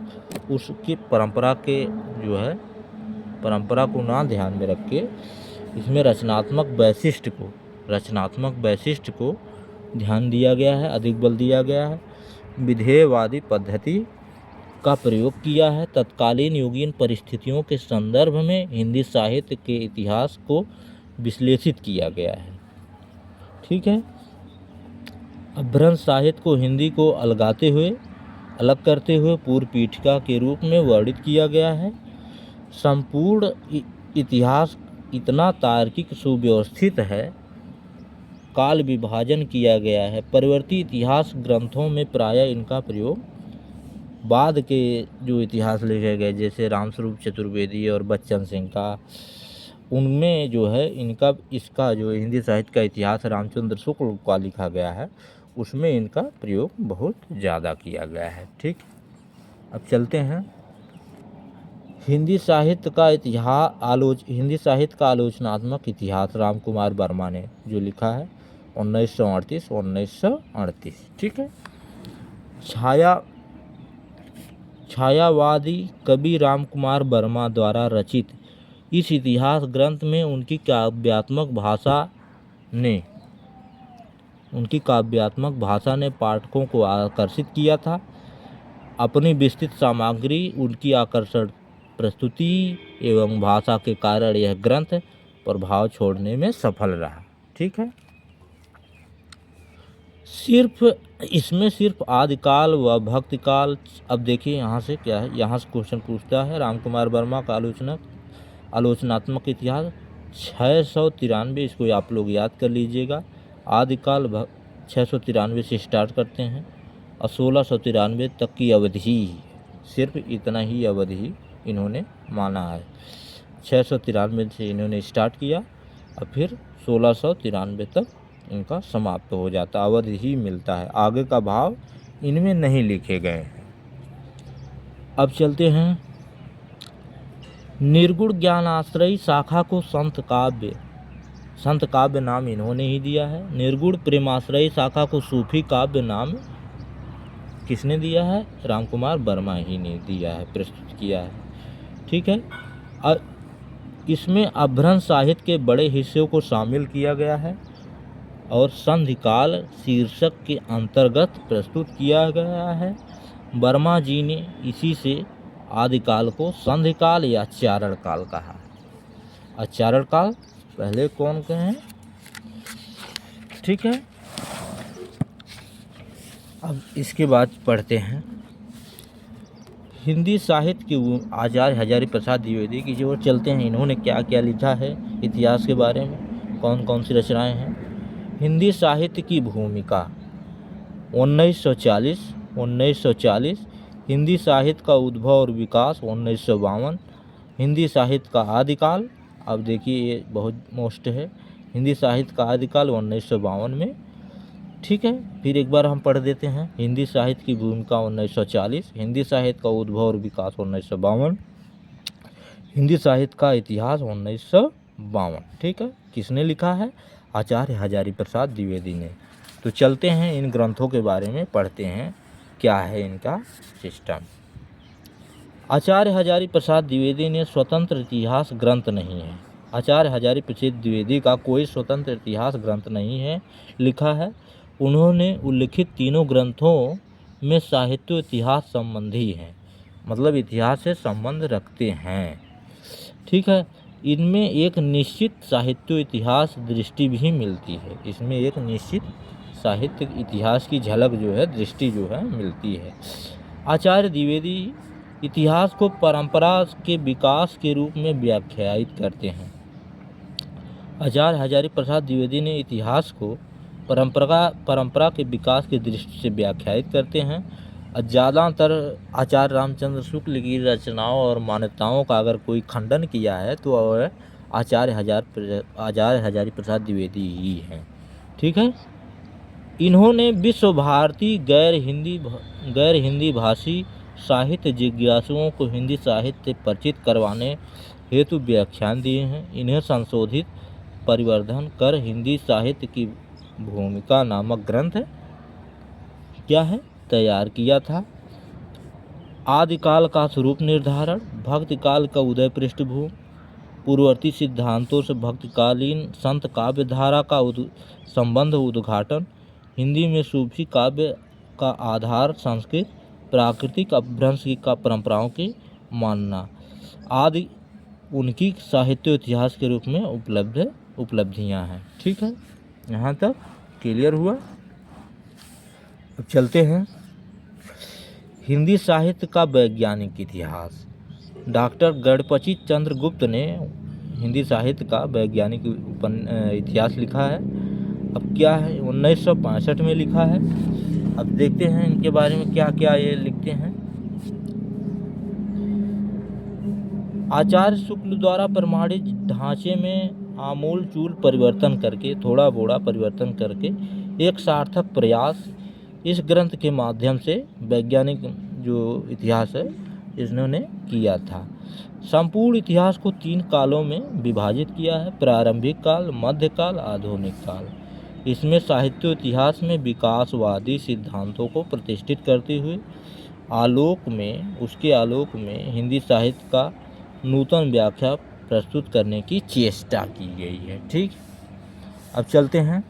उसकी परंपरा के जो है परंपरा को ना ध्यान में रख के इसमें रचनात्मक वैशिष्ट्य को ध्यान दिया गया है, अधिक बल दिया गया है। विधेयवादी पद्धति का प्रयोग किया है। तत्कालीन युगीन परिस्थितियों के संदर्भ में हिंदी साहित्य के इतिहास को विश्लेषित किया गया है, ठीक है। अपभ्रंश साहित्य को हिंदी को अलग करते हुए पूर्व पीठिका के रूप में वर्णित किया गया है। संपूर्ण इतिहास इतना तार्किक सुव्यवस्थित है, काल विभाजन किया गया है। परिवर्ती इतिहास ग्रंथों में प्रायः इनका प्रयोग बाद के जो इतिहास लिखे गए, जैसे रामस्वरूप चतुर्वेदी और बच्चन सिंह का, उनमें जो है इसका जो हिंदी साहित्य का इतिहास रामचंद्र शुक्ल का लिखा गया है, उसमें इनका प्रयोग बहुत ज़्यादा किया गया है, ठीक। अब चलते हैं हिंदी साहित्य का आलोचनात्मक इतिहास राम कुमार वर्मा ने जो लिखा है 1938, ठीक है। छायावादी कवि राम कुमार वर्मा द्वारा रचित इस इतिहास ग्रंथ में उनकी काव्यात्मक भाषा ने पाठकों को आकर्षित किया था। अपनी विस्तृत सामग्री, उनकी आकर्षक प्रस्तुति एवं भाषा के कारण यह ग्रंथ प्रभाव छोड़ने में सफल रहा, ठीक है। इसमें सिर्फ आदिकाल व भक्तिकाल। अब देखिए यहाँ से क्या है, यहाँ से क्वेश्चन पूछता है राम कुमार वर्मा का आलोचनात्मक इतिहास 693, इसको आप लोग याद कर लीजिएगा। आदिकाल 693 से स्टार्ट करते हैं और 1693 तक की अवधि ही, सिर्फ इतना ही अवधि इन्होंने माना है। 693 से इन्होंने स्टार्ट किया और फिर 1693 तक इनका समाप्त हो जाता, अवधि ही मिलता है, आगे का भाव इनमें नहीं लिखे गए हैं। अब चलते हैं निर्गुण ज्ञानाश्रयी शाखा को संत काव्य नाम इन्होंने ही दिया है। निर्गुण प्रेमाश्रयी शाखा को सूफी काव्य नाम किसने दिया है? राम कुमार वर्मा ही ने दिया है, प्रस्तुत किया है, ठीक है। और इसमें अपभ्रंश साहित्य के बड़े हिस्सों को शामिल किया गया है और संधिकाल शीर्षक के अंतर्गत प्रस्तुत किया गया है। वर्मा जी ने इसी से आदिकाल को संधिकाल या चारण काल कहा। और चारण काल पहले कौन के हैं, ठीक है। अब इसके बाद पढ़ते हैं हिंदी साहित्य के आचार्य हजारी प्रसाद द्विवेदी की जो चलते हैं। इन्होंने क्या क्या लिखा है इतिहास के बारे में, कौन कौन सी रचनाएं हैं। हिंदी साहित्य की भूमिका 1940, हिंदी साहित्य का उद्भव और विकास 1952, हिंदी साहित्य का आदिकाल, अब देखिए ये बहुत मोस्ट है, हिंदी साहित्य का आदिकाल 1952 में, ठीक है। फिर एक बार हम पढ़ देते हैं हिंदी साहित्य की भूमिका 1940, हिंदी साहित्य का उद्भव और विकास 1952, हिंदी साहित्य का इतिहास 1952। ठीक है, किसने लिखा है? आचार्य हजारी प्रसाद द्विवेदी ने। तो चलते हैं इन ग्रंथों के बारे में पढ़ते हैं, क्या है इनका सिस्टम। आचार्य हजारी प्रसाद द्विवेदी ने स्वतंत्र इतिहास ग्रंथ नहीं है। आचार्य हजारी प्रसाद द्विवेदी का कोई स्वतंत्र इतिहास ग्रंथ नहीं है लिखा है। उन्होंने उल्लिखित तीनों ग्रंथों में साहित्य इतिहास संबंधी हैं, मतलब इतिहास से संबंध रखते हैं। ठीक है, इनमें एक निश्चित साहित्य इतिहास दृष्टि भी मिलती है। इसमें एक निश्चित साहित्य इतिहास की झलक जो है, दृष्टि जो है मिलती है। आचार्य द्विवेदी इतिहास को परंपरा के विकास के रूप में व्याख्यायित करते हैं। आचार्य हजारी प्रसाद द्विवेदी ने इतिहास को परंपरा के विकास की दृष्टि से व्याख्यायित करते हैं। ज़्यादातर आचार्य रामचंद्र शुक्ल की रचनाओं और मान्यताओं का अगर कोई खंडन किया है तो वह आचार्य हजारी प्रसाद द्विवेदी ही हैं। ठीक है, इन्होंने विश्व भारती गैर हिंदी भाषी साहित्य जिज्ञासुओं को हिंदी साहित्य से परिचित करवाने हेतु व्याख्यान दिए हैं। इन्हें संशोधित परिवर्धन कर हिंदी साहित्य की भूमिका नामक ग्रंथ क्या है तैयार किया था। आदिकाल का स्वरूप निर्धारण, भक्तिकाल का उदय पृष्ठभूमि, पूर्ववर्ती सिद्धांतों से भक्तकालीन संत काव्य धारा का संबंध उद्घाटन, हिंदी में सूफी काव्य का आधार संस्कृत प्राकृतिक अपभ्रंश का परंपराओं की मानना आदि उनकी साहित्य इतिहास के रूप में उपलब्धियां हैं। ठीक है, यहाँ तक क्लियर हुआ। अब चलते हैं हिंदी साहित्य का वैज्ञानिक इतिहास। डॉक्टर गणपति चंद्र गुप्त ने हिंदी साहित्य का वैज्ञानिक इतिहास लिखा है। अब क्या है, 1965 में लिखा है। अब देखते हैं इनके बारे में क्या क्या ये लिखते हैं। आचार्य शुक्ल द्वारा प्रमाणित ढांचे में आमूल चूल परिवर्तन करके, थोड़ा बोड़ा परिवर्तन करके एक सार्थक प्रयास इस ग्रंथ के माध्यम से वैज्ञानिक जो इतिहास है इन्होंने किया था। संपूर्ण इतिहास को 3 कालों में विभाजित किया है: प्रारंभिक काल, मध्यकाल, आधुनिक काल। इसमें साहित्य इतिहास में विकासवादी सिद्धांतों को प्रतिष्ठित करते हुए उसके आलोक में हिंदी साहित्य का नूतन व्याख्या प्रस्तुत करने की चेष्टा की गई है। ठीक, अब चलते हैं।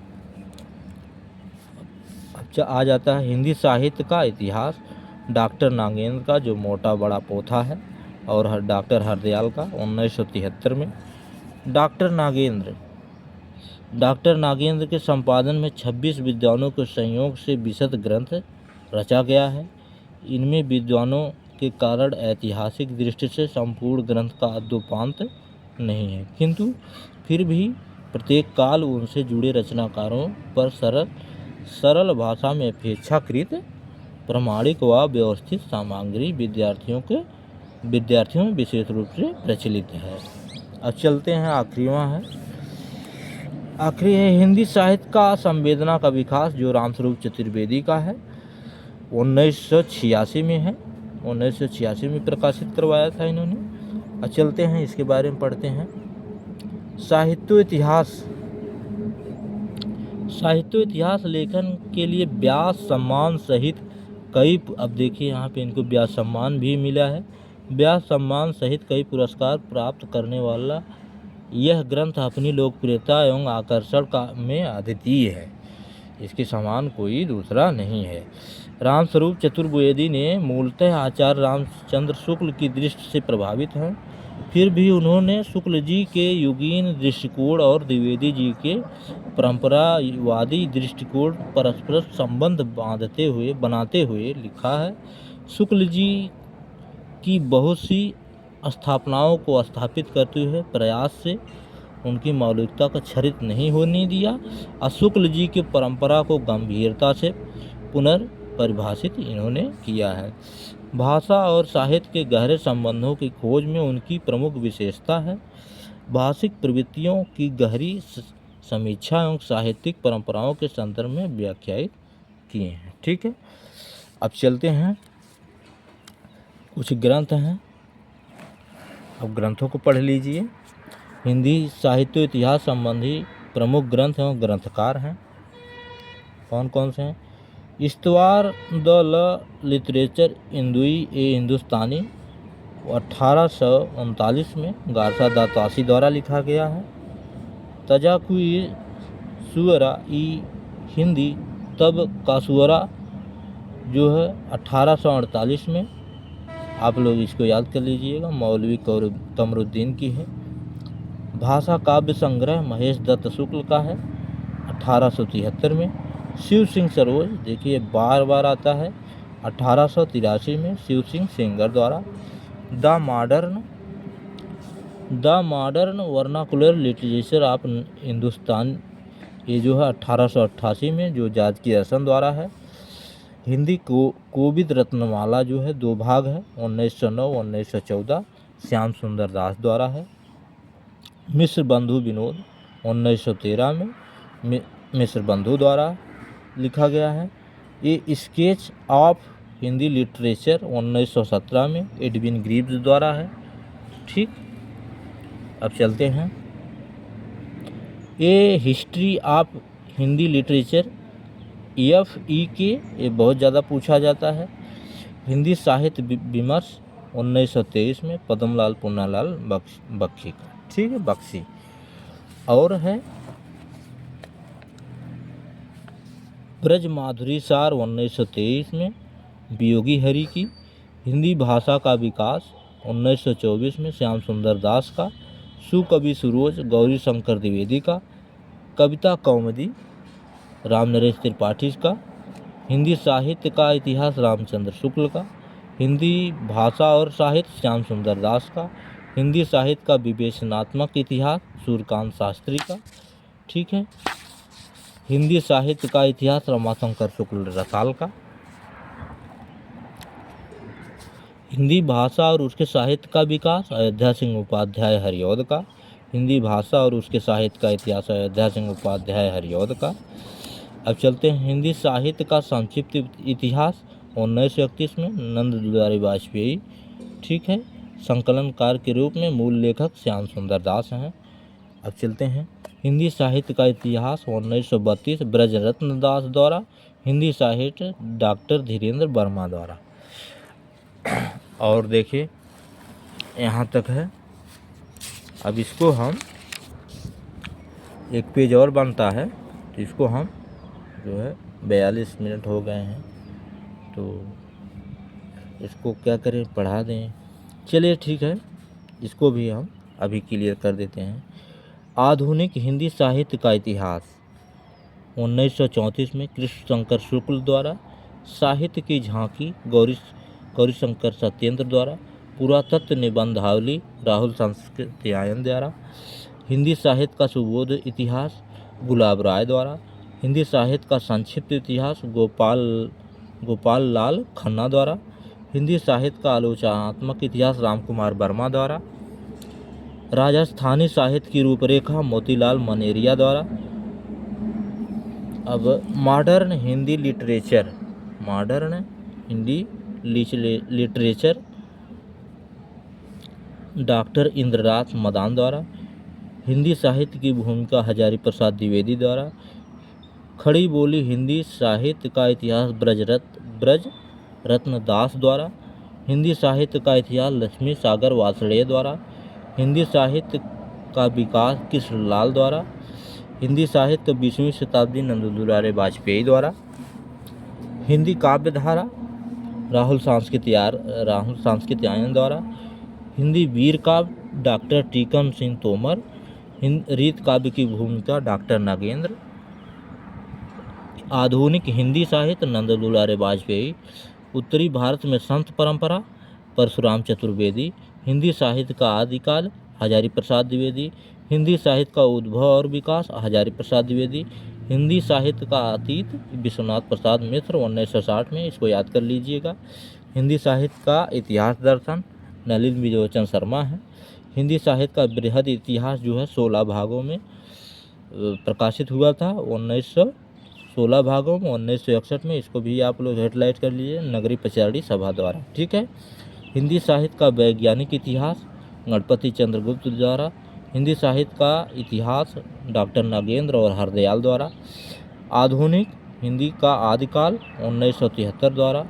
अब आ जाता है हिंदी साहित्य का इतिहास। डॉक्टर नागेंद्र का जो मोटा बड़ा पोथा है और डॉक्टर हरदयाल का 1973 में। डॉक्टर नागेंद्र के संपादन में 26 विद्वानों के सहयोग से विशद ग्रंथ रचा गया है। इनमें विद्वानों के कारण ऐतिहासिक दृष्टि से संपूर्ण ग्रंथ का आद्योपांत नहीं है, किंतु फिर भी प्रत्येक काल उनसे जुड़े रचनाकारों पर सरल भाषा में अपेक्षाकृत प्रामाणिक व व्यवस्थित सामग्री विद्यार्थियों में विशेष रूप से प्रचलित है। अब चलते हैं, आखिरी है हिंदी साहित्य का संवेदना का विकास, जो रामस्वरूप चतुर्वेदी का है, 1986 में है। 1986 में प्रकाशित करवाया था इन्होंने। अब चलते हैं इसके बारे में पढ़ते हैं। साहित्य इतिहास लेखन के लिए व्यास सम्मान सहित कई, अब देखिए यहाँ पे इनको व्यास सम्मान भी मिला है। व्यास सम्मान सहित कई पुरस्कार प्राप्त करने वाला यह ग्रंथ अपनी लोकप्रियता एवं आकर्षण में अद्वितीय है। इसके समान कोई दूसरा नहीं है। रामस्वरूप चतुर्वेदी ने मूलतः आचार्य रामचंद्र शुक्ल की दृष्टि से प्रभावित हैं, फिर भी उन्होंने शुक्ल जी के युगीन दृष्टिकोण और द्विवेदी जी के परंपरावादी दृष्टिकोण परस्पर संबंध बनाते हुए लिखा है। शुक्ल जी की बहुत सी स्थापनाओं को स्थापित करते हुए प्रयास से उनकी मौलिकता का क्षरित नहीं होने दिया और शुक्ल जी की परंपरा को गंभीरता से पुनर्परिभाषित इन्होंने किया है। भाषा और साहित्य के गहरे संबंधों की खोज में उनकी प्रमुख विशेषता है। भाषिक प्रवृत्तियों की गहरी समीक्षा एवं साहित्यिक परंपराओं के संदर्भ में व्याख्यायित किए हैं। ठीक है, अब चलते हैं, कुछ ग्रंथ हैं अब ग्रंथों को पढ़ लीजिए। हिंदी साहित्य इतिहास संबंधी प्रमुख ग्रंथ एवं ग्रंथकार हैं। कौन कौन से हैं? इस्तवार द ल लिटरेचर इंदुई ए हिंदुस्तानी 1839 में गारसा दातासी द्वारा लिखा गया है। तजाकुई सुअरा ई हिंदी तब कासुअरा जो है 1848 में, आप लोग इसको याद कर लीजिएगा, मौलवी कमरुद्दीन की है। भाषा काव्य संग्रह महेश दत्त शुक्ल का है 1873 में। शिव सिंह सरोज, देखिए बार बार आता है, 1883 में शिव सिंह सेंगर द्वारा। The modern vernacular literature of Hindustan, ये जो है 1888 में जो जॉर्ज ग्रियर्सन द्वारा है। हिंदी कोविद रत्नमाला जो है 2 भाग है, 1909-1914 श्याम सुंदर दास द्वारा है। मिश्र बंधु विनोद 1913 में मिश्र बंधु द्वारा लिखा गया है। ये स्केच ऑफ हिंदी लिटरेचर 1917 में एडविन ग्रीव्स द्वारा है। ठीक, अब चलते हैं। ये history of Hindi literature FE ये बहुत ज़्यादा पूछा जाता है। हिंदी साहित्य विमर्श 1923 में पद्मलाल पूनालाल बख्शी का, ठीक है, बख्शी। और है ब्रज माधुरी सार 1923 में वियोगी हरि की। हिंदी भाषा का विकास 1924 में श्याम सुंदर दास का। सुकवि सुरोज गौरी शंकर द्विवेदी का। कविता कौमुदी राम नरेश त्रिपाठी का। हिंदी साहित्य का इतिहास रामचंद्र शुक्ल का। हिंदी भाषा और साहित्य श्याम सुंदर दास का। हिंदी साहित्य का विवेचनात्मक इतिहास सूर्यकांत शास्त्री का, ठीक है। हिंदी साहित्य का इतिहास रमाशंकर शुक्ल रसाल का। हिंदी भाषा और उसके साहित्य का विकास अयोध्या सिंह उपाध्याय हरिऔध का। हिंदी भाषा और उसके साहित्य का इतिहास अयोध्या सिंह उपाध्याय हरिऔध का। अब चलते हैं हिंदी साहित्य का संक्षिप्त इतिहास 1931 में नंद दुलारी वाजपेयी, ठीक है। संकलनकार के रूप में मूल लेखक श्याम सुंदर दास हैं। अब चलते हैं हिंदी साहित्य का इतिहास 1932 ब्रजरत्न दास द्वारा। हिंदी साहित्य डॉक्टर धीरेन्द्र वर्मा द्वारा। और देखिए यहाँ तक है। अब इसको हम एक पेज और बनता है, तो इसको हम जो है 42 मिनट हो गए हैं, तो इसको क्या करें, पढ़ा दें। चलिए ठीक है, इसको भी हम अभी क्लियर कर देते हैं। आधुनिक हिंदी साहित्य का इतिहास 1934 में कृष्ण शंकर शुक्ल द्वारा। साहित्य की झांकी गौरी शंकर सत्येंद्र द्वारा। पुरातत्व निबंधावली राहुल संस्कृत्यायन द्वारा। हिंदी साहित्य का सुबोध इतिहास गुलाब राय द्वारा। हिंदी साहित्य का संक्षिप्त इतिहास गोपाल लाल खन्ना द्वारा। हिंदी साहित्य का आलोचनात्मक इतिहास रामकुमार वर्मा द्वारा। राजस्थानी साहित्य की रूपरेखा मोतीलाल मनेरिया द्वारा। अब modern Hindi literature doctor Indranath Madan द्वारा। हिंदी साहित्य की भूमिका हजारी प्रसाद द्विवेदी द्वारा। खड़ी बोली हिंदी साहित्य का इतिहास ब्रज रत्न दास द्वारा। हिंदी साहित्य का इतिहास लक्ष्मी सागर वासड़े द्वारा। हिंदी साहित्य का विकास कृष्णलाल द्वारा। हिंदी साहित्य 20वीं शताब्दी नंद दुलारे वाजपेयी द्वारा। हिंदी काव्य धारा राहुल सांस्कृत्यायन द्वारा। हिंदी वीर काव्य डॉक्टर टीकम सिंह तोमर। रीत काव्य की भूमिका डॉक्टर नागेंद्र। आधुनिक हिंदी साहित्य नंद दुलारे वाजपेयी। उत्तरी भारत में संत परंपरा परशुराम चतुर्वेदी। हिंदी साहित्य का आदिकाल हजारी प्रसाद द्विवेदी। हिंदी साहित्य का उद्भव और विकास हजारी प्रसाद द्विवेदी। हिंदी साहित्य का अतीत विश्वनाथ प्रसाद मिश्र 1960 में, इसको याद कर लीजिएगा। हिंदी साहित्य का इतिहास दर्शन नलिन विलोचन शर्मा है। हिंदी साहित्य का बृहद इतिहास जो है 16 भागों में प्रकाशित हुआ था, 16 भागों में 1961 में। इसको भी आप लोग हेडलाइट कर लीजिए, नगरी पचाड़ी सभा द्वारा, ठीक है। हिंदी साहित्य का वैज्ञानिक इतिहास गणपति चंद्रगुप्त द्वारा। हिंदी साहित्य का इतिहास डॉक्टर नागेंद्र और हरदयाल द्वारा। आधुनिक हिंदी का आदिकाल 1973 द्वारा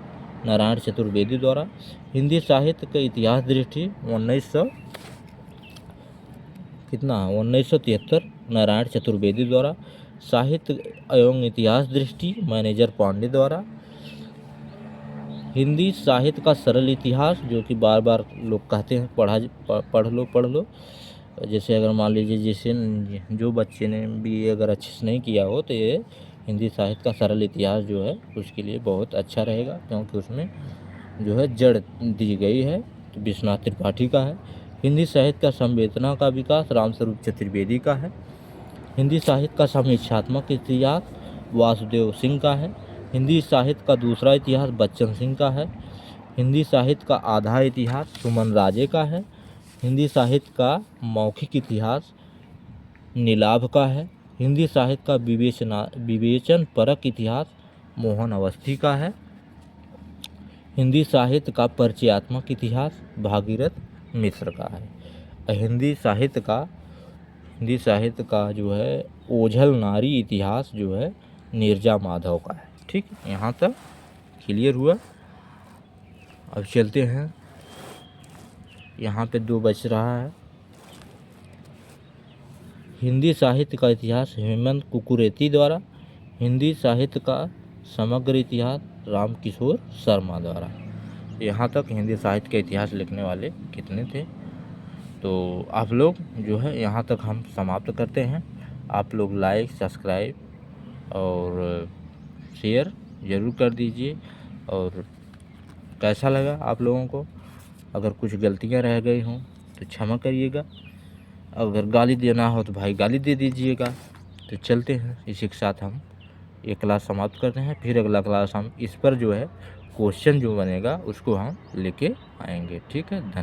नारायण चतुर्वेदी द्वारा। हिंदी साहित्य के इतिहास दृष्टि 1973 नारायण चतुर्वेदी द्वारा। साहित्य एवं इतिहास दृष्टि मैनेजर पांडे द्वारा। हिंदी साहित्य का सरल इतिहास, जो कि बार बार लोग कहते हैं पढ़ लो। जैसे अगर मान लीजिए जैसे जो बच्चे ने BA अगर अच्छे से नहीं किया हो तो ये हिंदी साहित्य का सरल इतिहास जो है उसके लिए बहुत अच्छा रहेगा, क्योंकि उसमें जो है जड़ दी गई है तो विश्वनाथ त्रिपाठी का है। हिंदी साहित्य का संवेदना का विकास रामस्वरूप चतुर्वेदी का है। हिंदी साहित्य का समीक्षात्मक इतिहास वासुदेव सिंह का है। हिंदी साहित्य का दूसरा इतिहास बच्चन सिंह का है। हिंदी साहित्य का आधा इतिहास सुमन राजे का है। हिंदी साहित्य का मौखिक इतिहास नीलाभ का है। हिंदी साहित्य का विवेचन परक इतिहास मोहन अवस्थी का है। हिंदी साहित्य का परिचयात्मक इतिहास भागीरथ मिश्र का है। हिंदी साहित्य का जो है ओझल नारी इतिहास जो है नीरजा माधव का है। ठीक, यहाँ तक क्लियर हुआ। अब चलते हैं, यहाँ पे 2 बच रहा है। हिंदी साहित्य का इतिहास हेमंत कुकुरेती द्वारा। हिंदी साहित्य का समग्र इतिहास रामकिशोर शर्मा द्वारा। यहाँ तक हिंदी साहित्य का इतिहास लिखने वाले कितने थे, तो आप लोग जो है यहाँ तक हम समाप्त करते हैं। आप लोग लाइक, सब्सक्राइब और शेयर ज़रूर कर दीजिए। और कैसा लगा आप लोगों को, अगर कुछ गलतियाँ रह गई हों तो क्षमा करिएगा। अगर गाली देना हो तो भाई गाली दे दीजिएगा। तो चलते हैं, इसी के साथ हम ये क्लास समाप्त करते हैं। फिर अगला क्लास हम इस पर जो है क्वेश्चन जो बनेगा उसको हम लेके आएंगे। ठीक है, धन्यवाद।